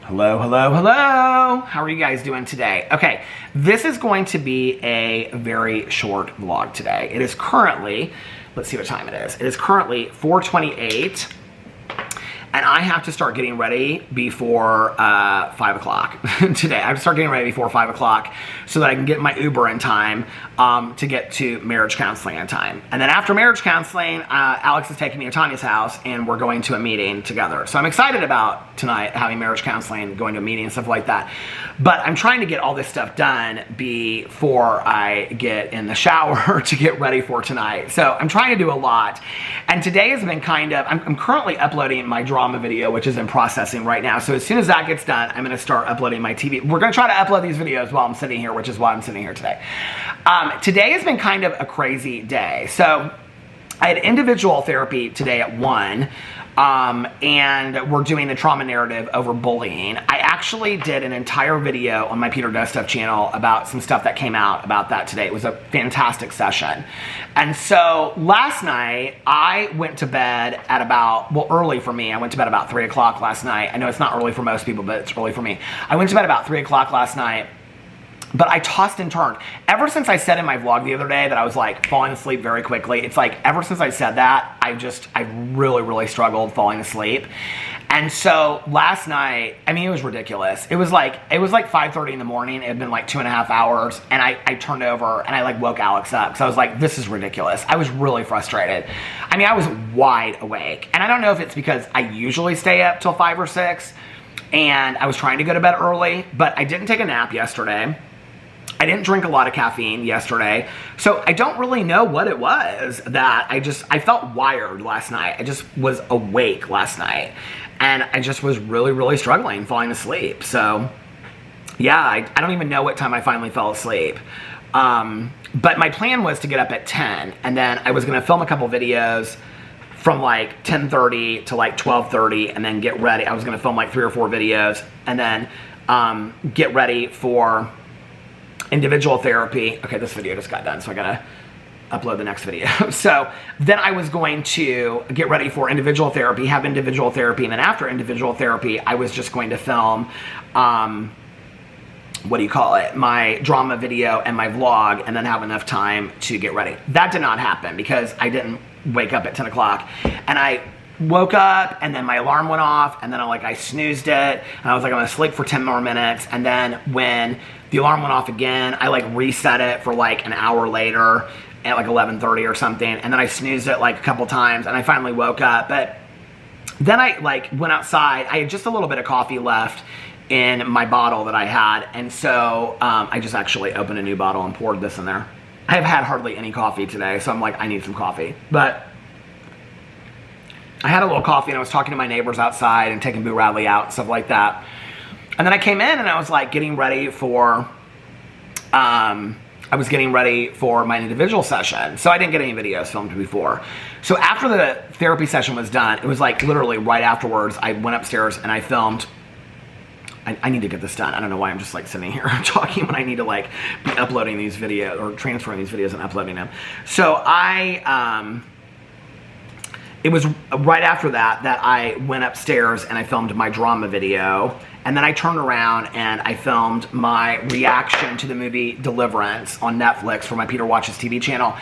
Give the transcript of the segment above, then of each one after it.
Hello, hello, hello. How are you guys doing today? Okay, this is going to be a very short vlog today. It is currently, let's see what time it is. It is currently 4:28. And I have to start getting ready before 5 o'clock today. I have to start getting ready before 5 o'clock so that I can get my Uber in time to get to marriage counseling in time. And then after marriage counseling, Alex is taking me to Tanya's house and we're going to a meeting together. So I'm excited about tonight having marriage counseling, going to a meeting and stuff like that. But I'm trying to get all this stuff done before I get in the shower to get ready for tonight. So I'm trying to do a lot. And today has been kind of, I'm currently uploading my drama video, which is in processing right now. So as soon as that gets done, I'm going to start uploading my TV. We're going to try to upload these videos while I'm sitting here, which is why I'm sitting here today. Today has been kind of a crazy day. So I had individual therapy today at 1. And we're doing the trauma narrative over bullying. I actually did an entire video on my Peter Does Stuff channel about some stuff that came out about that today. It was a fantastic session. And so last night I went to bed at about, well, early for me. I went to bed about 3 o'clock last night. I know it's not early for most people, but it's early for me. I went to bed about 3 o'clock last night. But I tossed and turned. Ever since I said in my vlog the other day that I was like falling asleep very quickly, it's like ever since I said that, I really struggled falling asleep. And so last night, I mean, it was ridiculous. It was like 5:30 in the morning. It had been like 2.5 hours. And I turned over and I like woke Alex up. Because I was like, this is ridiculous. I was really frustrated. I mean, I was wide awake. And I don't know if it's because I usually stay up till 5 or 6. And I was trying to go to bed early. But I didn't take a nap yesterday. I didn't drink a lot of caffeine yesterday, so I don't really know what it was that I felt wired last night. I just was awake last night, and I just was really struggling falling asleep. So, yeah, I don't even know what time I finally fell asleep. But my plan was to get up at 10, and then I was going to film a couple videos from like 10:30 to like 12:30, and then get ready. I was going to film like 3 or 4 videos, and then get ready for individual therapy. Okay, this video just got done, so I gotta upload the next video. So then I was going to get ready for individual therapy, have individual therapy, and then after individual therapy, I was just going to film, what do you call it, my drama video and my vlog, and then have enough time to get ready. That did not happen because I didn't wake up at 10 o'clock, and I woke up and then my alarm went off, and then I snoozed it, and I was like, I'm gonna sleep for 10 more minutes, and then when the alarm went off again, I like reset it for like an hour later at like 11:30 or something, and then I snoozed it like a couple times, and I finally woke up. But then I like went outside. I had just a little bit of coffee left in my bottle that I had, and so I just actually opened a new bottle and poured this in there. I have had hardly any coffee today, so I'm like, I need some coffee. But I had a little coffee, and I was talking to my neighbors outside and taking Boo Radley out and stuff like that. And then I came in and I was like getting ready for, my individual session. So I didn't get any videos filmed before. So after the therapy session was done, it was like literally right afterwards, I went upstairs and I filmed. I need to get this done. I don't know why I'm just like sitting here talking when I need to like be uploading these videos or transferring these videos and uploading them. So it was right after that I went upstairs and I filmed my drama video. And then I turned around and I filmed my reaction to the movie Deliverance on Netflix for my Peter Watches TV channel.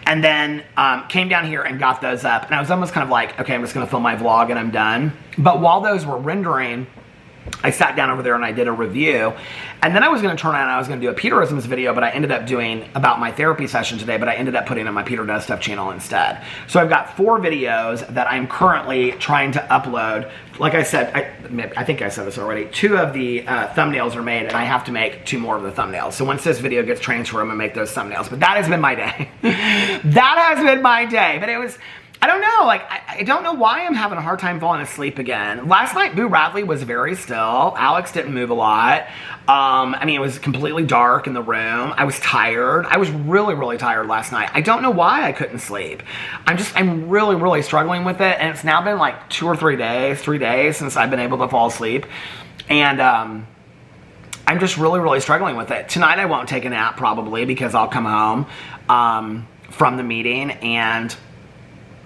And then came down here and got those up. And I was almost kind of like, okay, I'm just going to film my vlog and I'm done. But while those were rendering, I sat down over there and I did a review. And then I was going to turn around and I was going to do a Peterisms video, but I ended up doing about my therapy session today, but I ended up putting on my Peter Does Stuff channel instead. So I've got 4 videos that I'm currently trying to upload. Like I said, I think I said this already, 2 of the thumbnails are made, and I have to make 2 more of the thumbnails. So once this video gets transferred, I'm going to make those thumbnails. But that has been my day. That has been my day. But it was, I don't know, like, I don't know why I'm having a hard time falling asleep again. Last night, Boo Radley was very still. Alex didn't move a lot. I mean, it was completely dark in the room. I was tired. I was really tired last night. I don't know why I couldn't sleep. I'm really struggling with it, and it's now been like 2 or 3 days, 3 days since I've been able to fall asleep. And, I'm just really struggling with it. Tonight I won't take a nap probably because I'll come home, from the meeting and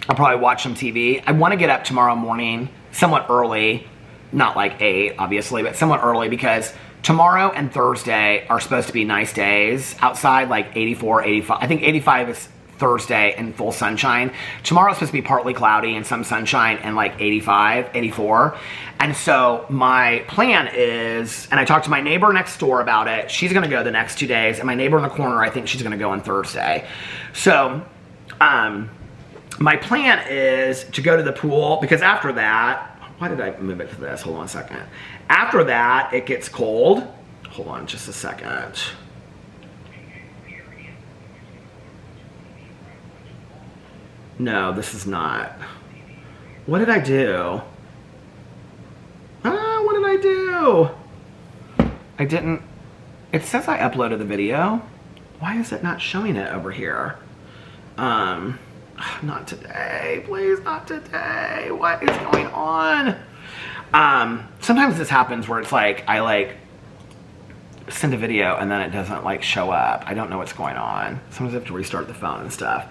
I'll probably watch some TV. I want to get up tomorrow morning somewhat early not like 8, obviously, but somewhat early because tomorrow and Thursday are supposed to be nice days outside, like 84, 85. I think 85 is Thursday and full sunshine. Tomorrow's supposed to be partly cloudy and some sunshine and like 85, 84. And so my plan is, and I talked to my neighbor next door about it. She's going to go the next 2 days. And my neighbor in the corner, I think she's going to go on Thursday. So, my plan is to go to the pool because after that, why did I move it to this? Hold on a second. After that, it gets cold. Hold on just a second. No, this is not. What did I do? What did I do? I didn't. It says I uploaded the video. Why is it not showing it over here? Not today. Please, not today. What is going on? Sometimes this happens where it's like, I like send a video and then it doesn't like show up. I don't know what's going on. Sometimes I have to restart the phone and stuff.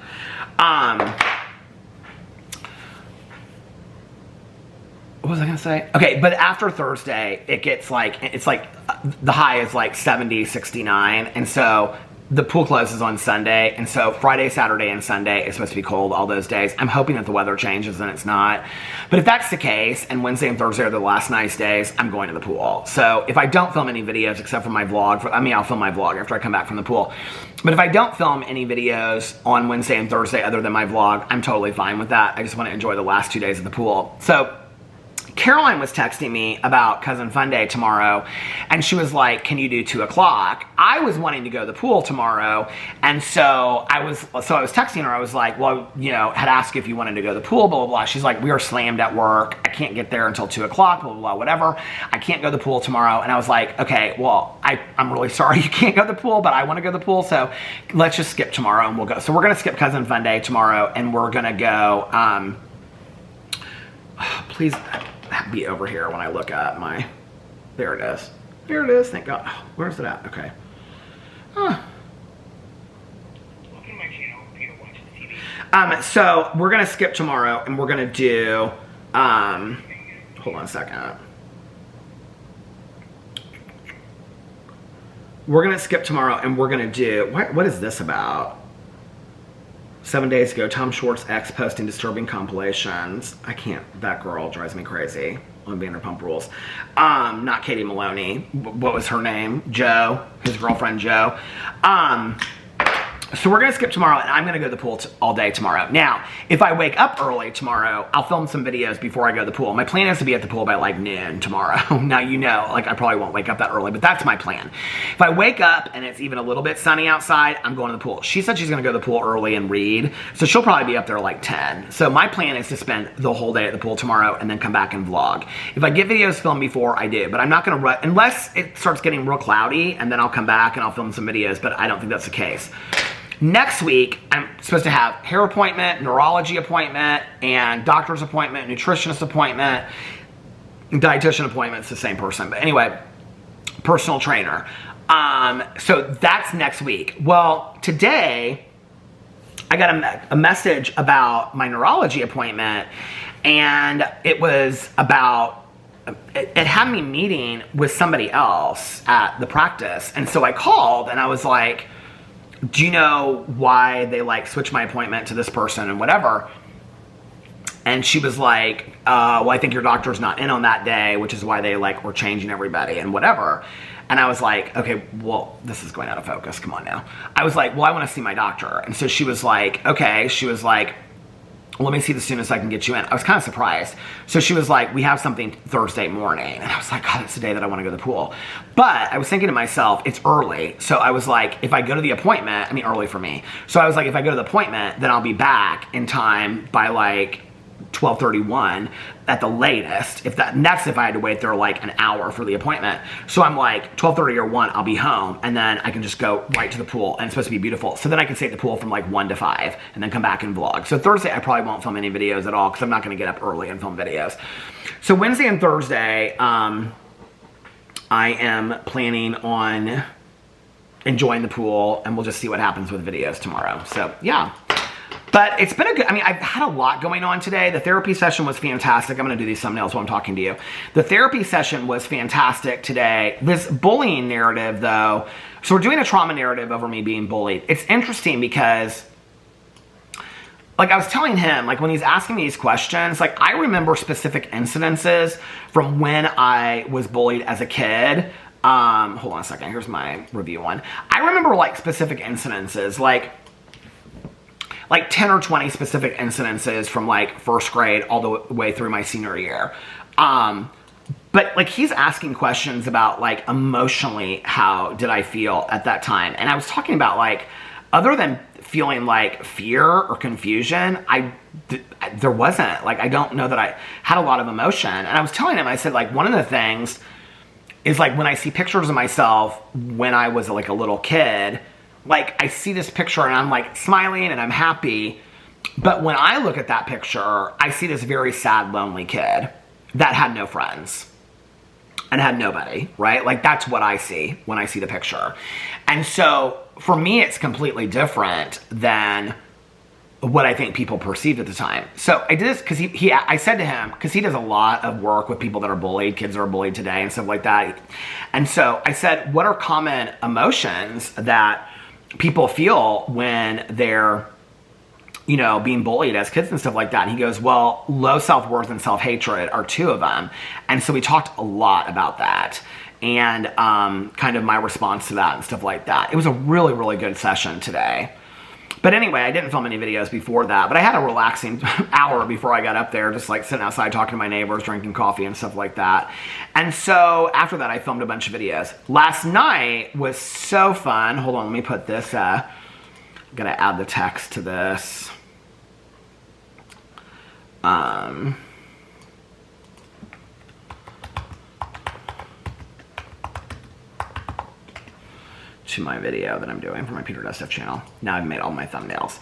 What was I gonna say? Okay, but after Thursday, it gets like, it's like, the high is like 70, 69. And so the pool closes on Sunday. And so Friday, Saturday, and Sunday is supposed to be cold all those days. I'm hoping that the weather changes and it's not. But if that's the case, and Wednesday and Thursday are the last nice days, I'm going to the pool. So if I don't film any videos except for my vlog, I'll film my vlog after I come back from the pool. But if I don't film any videos on Wednesday and Thursday other than my vlog, I'm totally fine with that. I just want to enjoy the last 2 days of the pool. So Caroline was texting me about Cousin Fun Day tomorrow, and she was like, can you do 2 o'clock? I was wanting to go to the pool tomorrow, and so I was texting her. I was like, well, you know, had asked if you wanted to go to the pool, blah, blah, blah. She's like, we are slammed at work. I can't get there until 2 o'clock, blah, blah, blah, whatever. I can't go to the pool tomorrow. And I was like, okay, well, I'm really sorry you can't go to the pool, but I want to go to the pool, so let's just skip tomorrow and we'll go. So we're going to skip Cousin Fun Day tomorrow, and we're going to go, please be over here when I look at my, there it is. There it is, thank God. Oh, where's it at? Okay. So we're gonna skip tomorrow and we're gonna do, hold on a second. We're gonna skip tomorrow and we're gonna do, what is this about? 7 days ago, Tom Schwartz ex posting disturbing compilations. I can't, that girl drives me crazy on Vanderpump Rules. Not Katie Maloney. What was her name? Jo, his girlfriend Jo. So we're gonna skip tomorrow and I'm gonna go to the pool all day tomorrow. Now, if I wake up early tomorrow, I'll film some videos before I go to the pool. My plan is to be at the pool by like noon tomorrow. Now, you know, like I probably won't wake up that early, but that's my plan. If I wake up and it's even a little bit sunny outside, I'm going to the pool. She said she's gonna go to the pool early and read, so she'll probably be up there like 10. So my plan is to spend the whole day at the pool tomorrow and then come back and vlog. If I get videos filmed before, I do, but I'm not gonna run, unless it starts getting real cloudy, and then I'll come back and I'll film some videos, but I don't think that's the case. Next week, I'm supposed to have hair appointment, neurology appointment, and doctor's appointment, nutritionist appointment, dietitian appointment. It's the same person. But anyway, personal trainer. So that's next week. Well, today, I got a message about my neurology appointment, and it was about, it had me meeting with somebody else at the practice. And so I called, and I was like, do you know why they like switched my appointment to this person and whatever? And she was like, well, I think your doctor's not in on that day, which is why they like were changing everybody and whatever. And I was like, okay, well, this is going out of focus. Come on now. I was like, well, I want to see my doctor. And so she was like, okay. She was like, let me see the soonest I can get you in. I was kind of surprised. So she was like, we have something Thursday morning. And I was like, God, it's the day that I want to go to the pool. But I was thinking to myself, it's early. So I was like, if I go to the appointment, I mean, early for me. So I was like, if I go to the appointment, then I'll be back in time by like 12:31 at the latest. And that's if I had to wait there like an hour for the appointment. So I'm like 12:30 or 1, I'll be home, and then I can just go right to the pool, and it's supposed to be beautiful. So then I can stay at the pool from like 1 to 5 and then come back and vlog. So Thursday I probably won't film any videos at all because I'm not going to get up early and film videos. So Wednesday and Thursday, I am planning on enjoying the pool, and we'll just see what happens with videos tomorrow. So yeah. But it's been a good, I mean, I've had a lot going on today. The therapy session was fantastic. I'm going to do these thumbnails while I'm talking to you. The therapy session was fantastic today. This bullying narrative, though, so we're doing a trauma narrative over me being bullied. It's interesting because, like I was telling him, like when he's asking me these questions, like I remember specific incidences from when I was bullied as a kid. Hold on a second. Here's my review one. I remember like specific incidences, like 10 or 20 specific incidences from like first grade all the way through my senior year. But like he's asking questions about like emotionally, how did I feel at that time? And I was talking about like, other than feeling like fear or confusion, there wasn't, like, I don't know that I had a lot of emotion. And I was telling him, I said like, one of the things is like when I see pictures of myself when I was like a little kid, like I see this picture and I'm like smiling and I'm happy. But when I look at that picture, I see this very sad, lonely kid that had no friends and had nobody, right? Like that's what I see when I see the picture. And so for me, it's completely different than what I think people perceived at the time. So I did this because I said to him, because he does a lot of work with people that are bullied, kids that are bullied today and stuff like that. And so I said, what are common emotions that people feel when they're, you know, being bullied as kids and stuff like that? And he goes, well, low self-worth and self-hatred are two of them. And so we talked a lot about that and kind of my response to that and stuff like that. It was a really, really good session today. But anyway, I didn't film any videos before that, but I had a relaxing hour before I got up there, just like sitting outside talking to my neighbors, drinking coffee and stuff like that. And so after that, I filmed a bunch of videos. Last night was so fun. Hold on, let me put this, I'm gonna add the text to this. To my video that I'm doing for my Peter Dustuff channel. Now I've made all my thumbnails.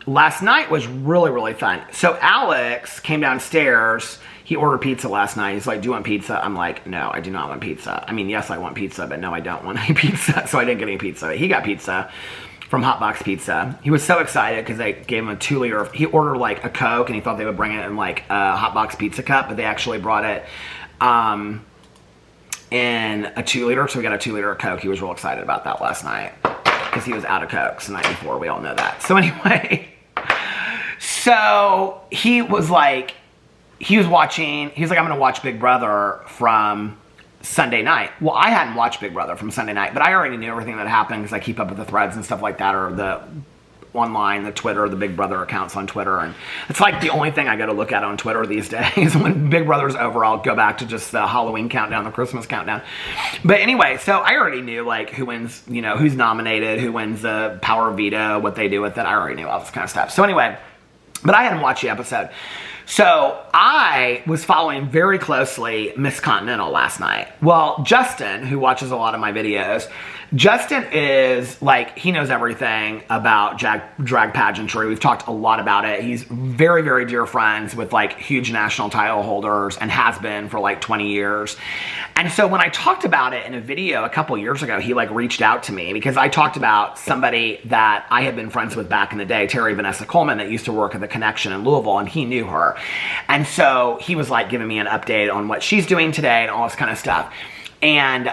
Last night was really, really fun. So Alex came downstairs. He ordered pizza last night. He's like, do you want pizza? I'm like, no, I do not want pizza. I mean, yes, I want pizza, but no, I don't want any pizza. So I didn't get any pizza. He got pizza from Hotbox Pizza. He was so excited because they gave him a 2-liter. He ordered like a Coke and he thought they would bring it in like a Hotbox Pizza cup, but they actually brought it in a 2-liter, so we got a 2-liter of Coke. He was real excited about that last night because he was out of Cokes the night before. We all know that. So anyway, so he was like, he was like, I'm going to watch Big Brother from Sunday night. Well, I hadn't watched Big Brother from Sunday night, but I already knew everything that happened because I keep up with the threads and stuff like that, or the online, the Twitter, the Big Brother accounts on Twitter. And it's like the only thing I got to look at on Twitter these days. When Big Brother's over, I'll go back to just the Halloween countdown, the Christmas countdown. But anyway, so I already knew like who wins, you know, who's nominated, who wins the power veto, what they do with it. I already knew all this kind of stuff. So anyway, but I hadn't watched the episode. So I was following very closely Miss Continental last night. Well, Justin, who watches a lot of my videos, Justin is like, he knows everything about drag pageantry. We've talked a lot about it. He's very, very dear friends with like huge national title holders and has been for like 20 years. And so when I talked about it in a video a couple years ago, he like reached out to me because I talked about somebody that I had been friends with back in the day, Terry Vanessa Coleman, that used to work at the Connection in Louisville, and he knew her. And so he was like giving me an update on what she's doing today and all this kind of stuff. And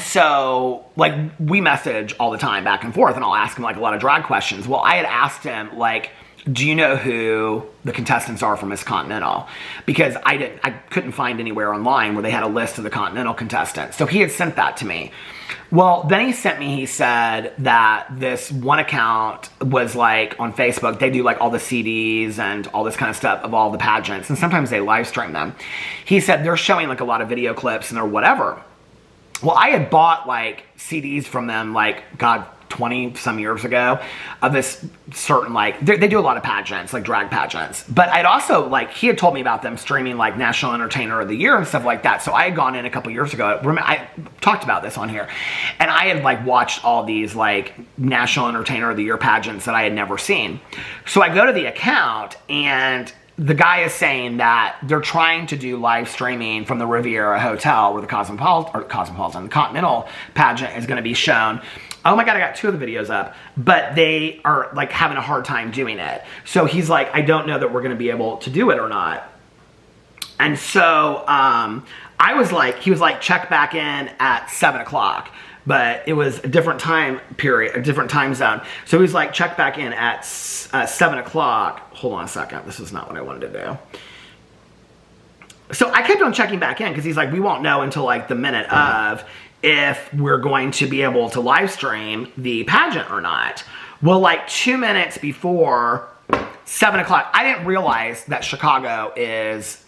so, like, we message all the time back and forth, and I'll ask him, like, a lot of drag questions. Well, I had asked him, like, do you know who the contestants are for Miss Continental? Because I couldn't find anywhere online where they had a list of the Continental contestants. So he had sent that to me. Well, then he said that this one account was, like, on Facebook. They do, like, all the CDs and all this kind of stuff of all the pageants, and sometimes they live stream them. He said they're showing, like, a lot of video clips and or whatever. Well, I had bought, like, CDs from them, like, God, 20 some years ago of this certain, like, they do a lot of pageants, like drag pageants. But I'd also, like, he had told me about them streaming, like, National Entertainer of the Year and stuff like that. So I had gone in a couple years ago. I talked about this on here. And I had, like, watched all these, like, National Entertainer of the Year pageants that I had never seen. So I go to the account, and the guy is saying that they're trying to do live streaming from the Riviera Hotel where the Continental pageant is going to be shown oh my God, I got 2 of the videos up, but they are like having a hard time doing it. So he's like, I don't know that we're going to be able to do it or not. And so I was like, he was like, check back in at 7 o'clock. But it was a different time period, a different time zone. So he was like, check back in at 7 o'clock. Hold on a second. This is not what I wanted to do. So I kept on checking back in because he's like, we won't know until like the minute of if we're going to be able to live stream the pageant or not. Well, like 2 minutes before 7 o'clock, I didn't realize that Chicago is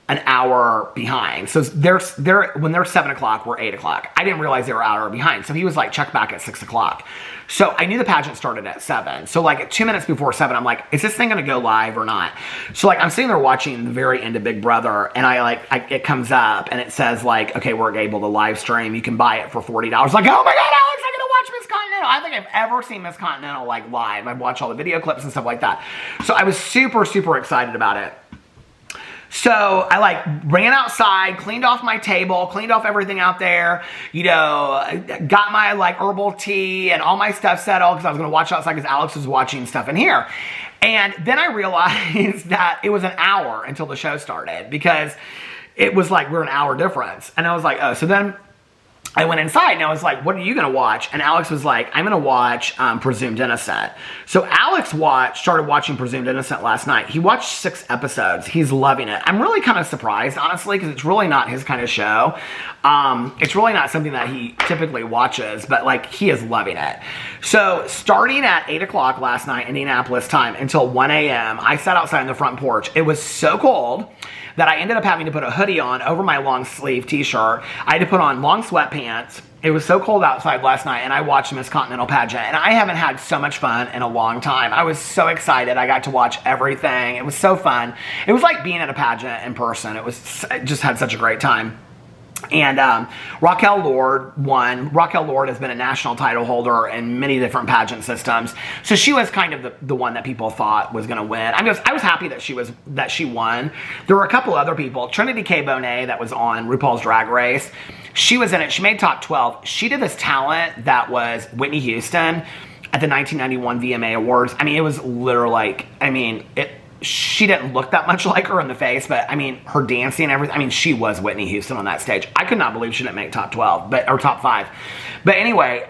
an hour behind. So when they're 7 o'clock, we're 8 o'clock. I didn't realize they were an hour behind. So he was like, check back at 6 o'clock. So I knew the pageant started at 7. So like at 2 minutes before 7, I'm like, is this thing going to go live or not? So like I'm sitting there watching the very end of Big Brother, and it comes up and it says like, okay, we're able to live stream. You can buy it for $40. Like, oh my God, Alex, I'm going to watch Miss Continental. I don't think I've ever seen Miss Continental like live. I've watched all the video clips and stuff like that. So I was super, super excited about it. So I like ran outside, cleaned off my table, cleaned off everything out there, you know, got my like herbal tea and all my stuff settled because I was going to watch outside because Alex was watching stuff in here. And then I realized that it was an hour until the show started because it was like we're an hour difference. And I was like, oh, so then I went inside and I was like, what are you going to watch? And Alex was like, I'm going to watch Presumed Innocent. So Alex started watching Presumed Innocent last night. He watched 6 episodes. He's loving it. I'm really kind of surprised, honestly, because it's really not his kind of show. It's really not something that he typically watches, but like he is loving it. So starting at 8 o'clock last night, Indianapolis time, until 1 a.m., I sat outside on the front porch. It was so cold that I ended up having to put a hoodie on over my long sleeve t-shirt. I had to put on long sweatpants. It was so cold outside last night, and I watched the Miss Continental pageant, and I haven't had so much fun in a long time. I was so excited. I got to watch everything. It was so fun. It was like being at a pageant in person. It just had such a great time. And Raquel Lord won. Raquel Lord has been a national title holder in many different pageant systems. So she was kind of the one that people thought was going to win. I was happy that she won. There were a couple other people. Trinity K. Bonet that was on RuPaul's Drag Race. She was in it. She made top 12. She did this talent that was Whitney Houston at the 1991 VMA Awards. I mean, it was literally like, she didn't look that much like her in the face, but I mean, her dancing and everything. I mean, she was Whitney Houston on that stage. I could not believe she didn't make top 12, or top 5. But anyway,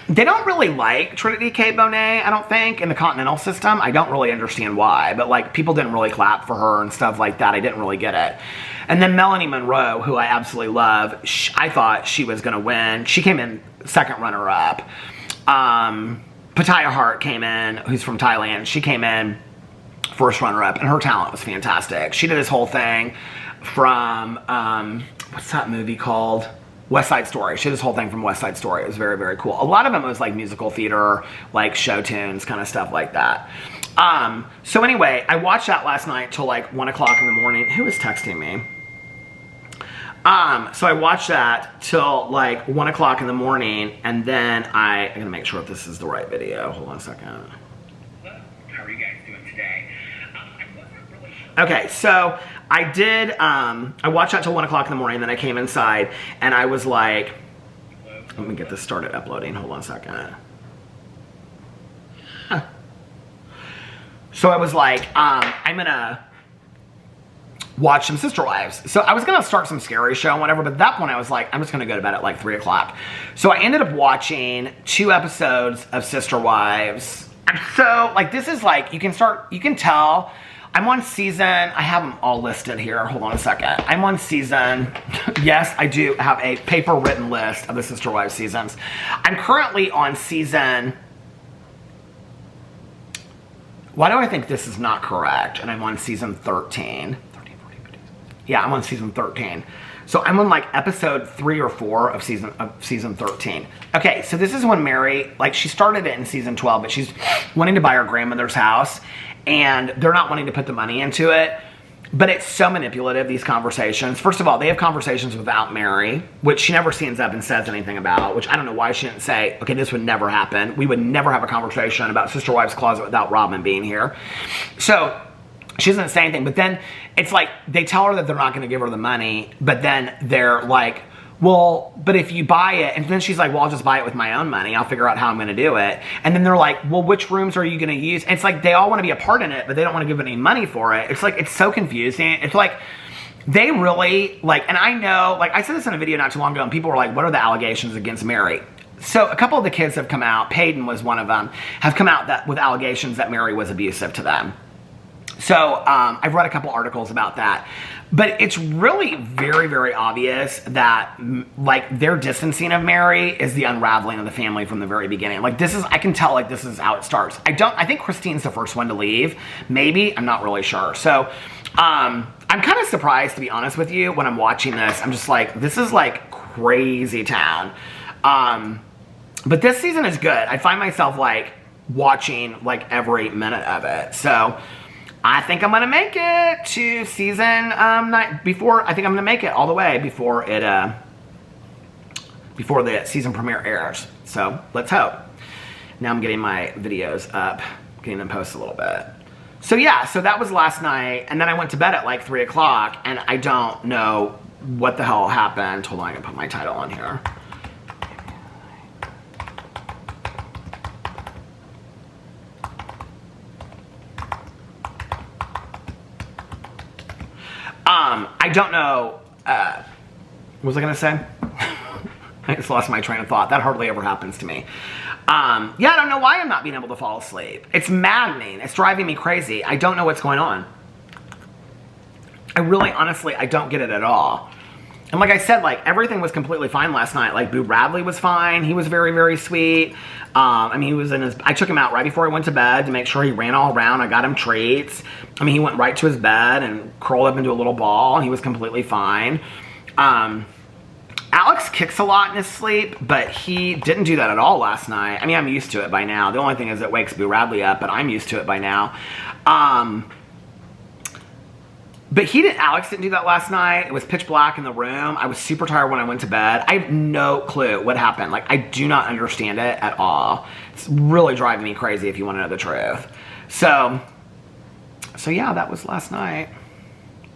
they don't really like Trinity K. Bonet, I don't think, in the Continental system. I don't really understand why, but like people didn't really clap for her and stuff like that. I didn't really get it. And then Melanie Monroe, who I absolutely love, I thought she was going to win. She came in second runner-up. Pattaya Hart came in, who's from Thailand. She came in first runner-up, and her talent was fantastic. She did this whole thing from, what's that movie called? West Side Story. She did this whole thing from West Side Story. It was very, very cool. A lot of them was like musical theater, like show tunes, kind of stuff like that. So anyway, I watched that last night till like 1 o'clock in the morning. Who was texting me? So I watched that till like 1 o'clock in the morning, and then I'm gonna make sure if this is the right video. Hold on a second. How are you guys doing today? Okay, so I did, I watched that till 1 o'clock in the morning, then I came inside, and I was like, let me get this started uploading, hold on a second. Huh. So I was like, I'm gonna watch some Sister Wives. So I was gonna start some scary show and whatever, but at that point I was like, I'm just gonna go to bed at like 3 o'clock. So I ended up watching 2 episodes of Sister Wives. And so, like, this is like, you can tell, I'm on season, I have them all listed here, hold on a second. I'm on season, yes, I do have a paper written list of the Sister Wives seasons. I'm currently on season, why do I think this is not correct? And I'm on season 13. Yeah, I'm on season 13. So I'm on like episode 3 or 4 of season 13. Okay, so this is when Mary, like she started it in season 12, but she's wanting to buy her grandmother's house, and they're not wanting to put the money into it. But it's so manipulative, these conversations. First of all, they have conversations without Mary, which she never stands up and says anything about, which I don't know why she didn't say, okay, this would never happen. We would never have a conversation about Sister Wives Closet without Robin being here. So she doesn't say anything, but then it's like they tell her that they're not going to give her the money, but then they're like, well, but if you buy it, and then she's like, well, I'll just buy it with my own money. I'll figure out how I'm going to do it. And then they're like, well, which rooms are you going to use? And it's like, they all want to be a part in it, but they don't want to give any money for it. It's like, it's so confusing. It's like, they really, like, and I know, like, I said this in a video not too long ago, and people were like, what are the allegations against Mary? So a couple of the kids have come out, Peyton was one of them, have come out with allegations that Mary was abusive to them. So I've read a couple articles about that. But it's really very, very obvious that, like, their distancing of Mary is the unraveling of the family from the very beginning. Like, this is, I can tell, like, this is how it starts. I think Christine's the first one to leave. Maybe, I'm not really sure. So, I'm kind of surprised, to be honest with you, when I'm watching this. I'm just like, this is, like, crazy town. But this season is good. I find myself, like, watching, like, every minute of it. So, I think I'm going to make it to season 9 before, I think I'm going to make it all the way before it, before the season premiere airs. So, let's hope. Now I'm getting my videos up, getting them posted a little bit. So yeah, so that was last night, and then I went to bed at like 3 o'clock, and I don't know what the hell happened. Hold on, I can put my title on here. I don't know, what was I gonna say? I just lost my train of thought. That hardly ever happens to me. Yeah, I don't know why I'm not being able to fall asleep. It's maddening. It's driving me crazy. I don't know what's going on. I really, honestly, I don't get it at all. And like I said, like, everything was completely fine last night. Like, Boo Radley was fine. He was very, very sweet. I mean, he was in his, I took him out right before I went to bed to make sure he ran all around. I got him treats. I mean, he went right to his bed and curled up into a little ball, and he was completely fine. Alex kicks a lot in his sleep, but he didn't do that at all last night. I mean, I'm used to it by now. The only thing is it wakes Boo Radley up, but I'm used to it by now. But Alex didn't do that last night. It was pitch black in the room. I was super tired when I went to bed. I have no clue what happened. Like, I do not understand it at all. It's really driving me crazy if you want to know the truth. So yeah, that was last night.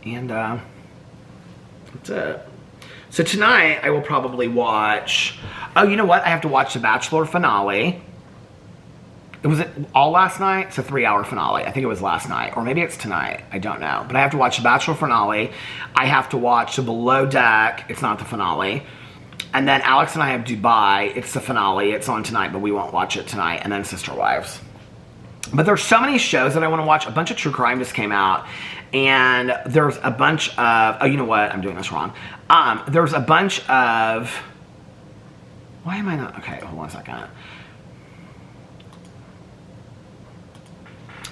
And, that's it. So tonight, I will probably watch, oh, you know what? I have to watch the Bachelor finale. Was it all last night? It's a 3-hour finale. I think it was last night. Or maybe it's tonight. I don't know. But I have to watch the Bachelor finale. I have to watch the Below Deck. It's not the finale. And then Alex and I have Dubai. It's the finale. It's on tonight, but we won't watch it tonight. And then Sister Wives. But there's so many shows that I want to watch. A bunch of true crime just came out. And there's a bunch of, oh, you know what? I'm doing this wrong. There's a bunch of, why am I not, okay, hold on a second.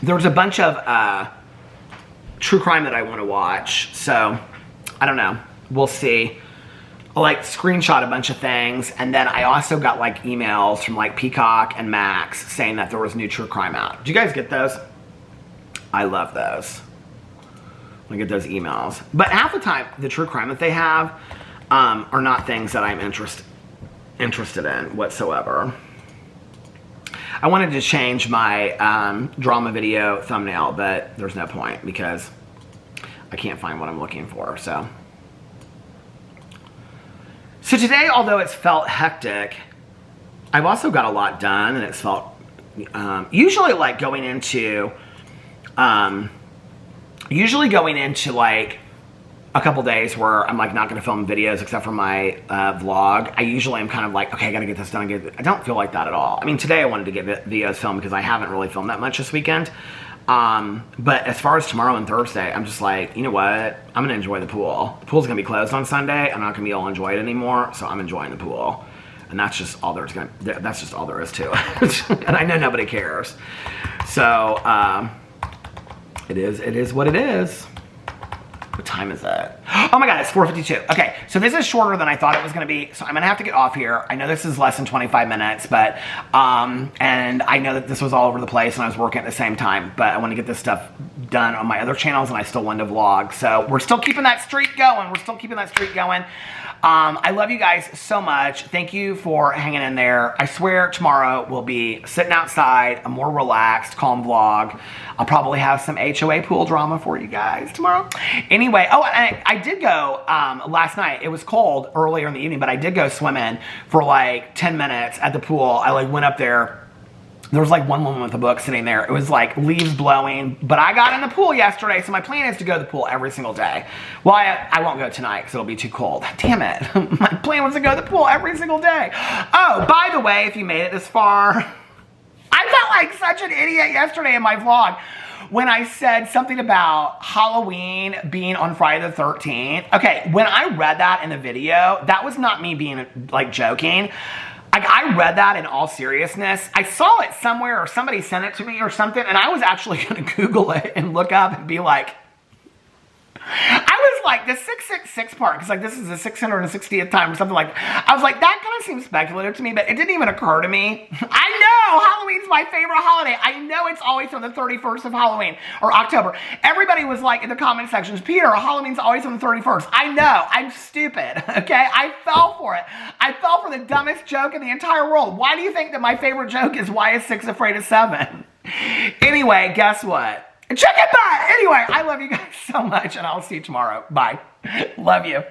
There's a bunch of true crime that I want to watch. So, I don't know. We'll see. I'll like screenshot a bunch of things. And then I also got like emails from like Peacock and Max saying that there was new true crime out. Did you guys get those? I love those. I get those emails. But half the time, the true crime that they have are not things that I'm interested in whatsoever. I wanted to change my drama video thumbnail, but there's no point because I can't find what I'm looking for. So today, although it's felt hectic, I've also got a lot done, and it's felt usually like going into like a couple days where I'm like not going to film videos except for my vlog. I usually am kind of like, okay, I got to get this done. I don't feel like that at all. I mean, today I wanted to get videos filmed because I haven't really filmed that much this weekend. But as far as tomorrow and Thursday, I'm just like, you know what? I'm going to enjoy the pool. The pool's going to be closed on Sunday. I'm not going to be able to enjoy it anymore. So I'm enjoying the pool. And that's just all that's just all there is to it. And I know nobody cares. So, it is what it is. What time is it? Oh my God, it's 4:52. Okay, so this is shorter than I thought it was going to be. So I'm going to have to get off here. I know this is less than 25 minutes, but, and I know that this was all over the place and I was working at the same time, but I want to get this stuff done on my other channels and I still wanted to vlog. So we're still keeping that streak going. I love you guys so much. Thank you for hanging in there. I swear tomorrow we'll be sitting outside, a more relaxed, calm vlog. I'll probably have some HOA pool drama for you guys tomorrow. Anyway, anyway, oh, I did go last night. It was cold earlier in the evening, but I did go swimming for like 10 minutes at the pool. I like went up there. There was like one woman with a book sitting there. It was like leaves blowing, but I got in the pool yesterday, so my plan is to go to the pool every single day. Well, I won't go tonight because it'll be too cold. Damn it. My plan was to go to the pool every single day. Oh, by the way, if you made it this far, I felt like such an idiot yesterday in my vlog when I said something about Halloween being on Friday the 13th. Okay, when I read that in the video, that was not me being like joking. Like, I read that in all seriousness. I saw it somewhere or somebody sent it to me or something, and I was actually going to Google it and look up and be like, I was like, the 666 part, because like this is the 660th time or something like, I was like, that kind of seems speculative to me, but it didn't even occur to me. I know Halloween's my favorite holiday. I know it's always on the 31st of Halloween or October. Everybody was like in the comment sections, Peter, Halloween's always on the 31st. I know, I'm stupid, okay? I fell for it. I fell for the dumbest joke in the entire world. Why do you think that my favorite joke is why is 6 afraid of 7? Anyway, guess what? Check it back. Anyway, I love you guys so much, and I'll see you tomorrow. Bye. Love you.